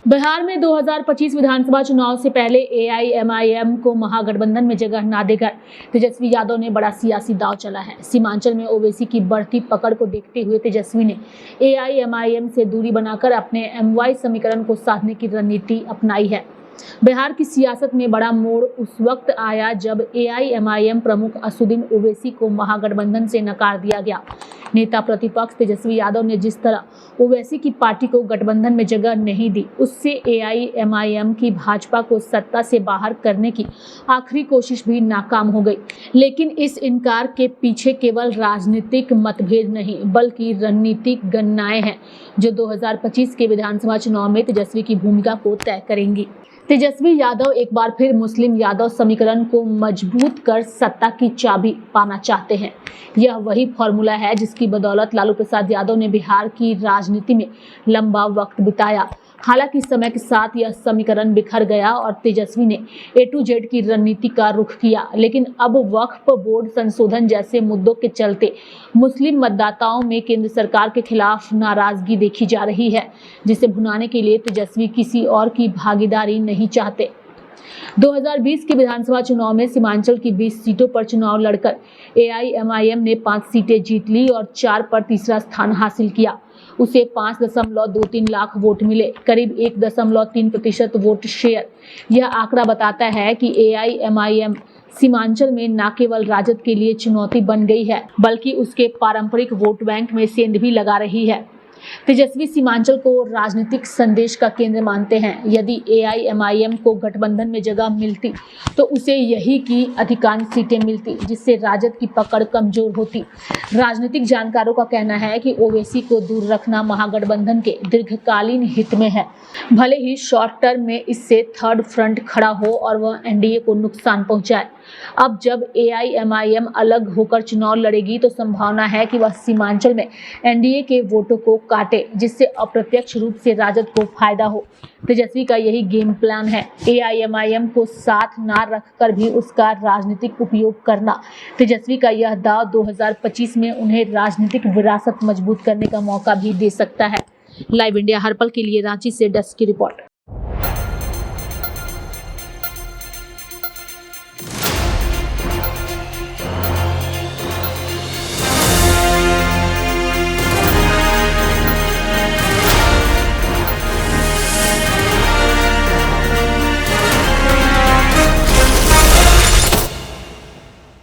बिहार में 2025 विधानसभा चुनाव से पहले एआईएमआईएम को महागठबंधन में जगह न देकर तेजस्वी यादव ने बड़ा सियासी दांव चला है। सीमांचल में ओवैसी की बढ़ती पकड़ को देखते हुए तेजस्वी ने एआईएमआईएम से दूरी बनाकर अपने एमवाई समीकरण को साधने की रणनीति अपनाई है। बिहार की सियासत में बड़ा मोड़ उस वक्त आया जब एआईएमआईएम प्रमुख असदुद्दीन ओवैसी को महागठबंधन से नकार दिया गया। नेता प्रतिपक्ष तेजस्वी यादव ने जिस तरह ओवैसी की पार्टी को गठबंधन में जगह नहीं दी, उससे एआईएमआईएम की भाजपा को सत्ता से बाहर करने की आखिरी कोशिश भी नाकाम हो गई। लेकिन इस इनकार के पीछे केवल राजनीतिक मतभेद नहीं बल्कि रणनीतिक गणनाएं हैं जो 2025 के विधानसभा चुनाव में तेजस्वी की भूमिका को तय करेंगी। तेजस्वी यादव एक बार फिर मुस्लिम यादव समीकरण को मजबूत कर सत्ता की चाबी पाना चाहते हैं। यह वही फॉर्मूला है जिसकी बदौलत लालू प्रसाद यादव ने बिहार की राजनीति में लंबा वक्त बिताया। हालांकि समय के साथ यह समीकरण बिखर गया और तेजस्वी ने A to Z की रणनीति का रुख किया। लेकिन अब वक्फ बोर्ड संशोधन जैसे मुद्दों के चलते मुस्लिम मतदाताओं में केंद्र सरकार के खिलाफ नाराजगी देखी जा रही है, जिसे भुनाने के लिए तेजस्वी किसी और की भागीदारी नहीं चाहते। 2020 के विधानसभा चुनाव में सीमांचल की 20 सीटों पर चुनाव लड़कर एआईएमआईएम ने 5 सीटें जीत ली और 4 पर तीसरा स्थान हासिल किया। उसे 5.23 लाख वोट मिले, करीब 1.3% वोट शेयर। यह आंकड़ा बताता है कि एआईएमआईएम सीमांचल में न केवल राजद के लिए चुनौती बन गई है बल्कि उसके पारंपरिक वोट बैंक में सेंध भी लगा रही है। तेजस्वी सीमांचल को राजनीतिक संदेश का केंद्र मानते हैं। यदि एआईएमआईएम को गठबंधन में जगह मिलती तो उसे यही की अधिकांश सीटें मिलती, जिससे राजद की पकड़ कमजोर होती। राजनीतिक जानकारों का कहना है कि ओवैसी को दूर रखना महागठबंधन के दीर्घकालीन हित में है। भले ही शॉर्ट टर्म में इससे थर्ड फ्रंट खड़ा हो और वह एनडीए को नुकसान पहुंचाए। अब जब एआईएमआईएम अलग होकर चुनाव लड़ेगी तो संभावना है कि वह सीमांचल में एनडीए के वोटों को काटे, जिससे अप्रत्यक्ष रूप से राजद को फायदा हो। तेजस्वी का यही गेम प्लान है, एआईएमआईएम को साथ ना रखकर भी उसका राजनीतिक उपयोग करना। तेजस्वी का यह दांव 2025 में उन्हें राजनीतिक विरासत मजबूत करने का मौका भी दे सकता है। लाइव इंडिया हर पल के लिए रांची से डेस्क की रिपोर्ट।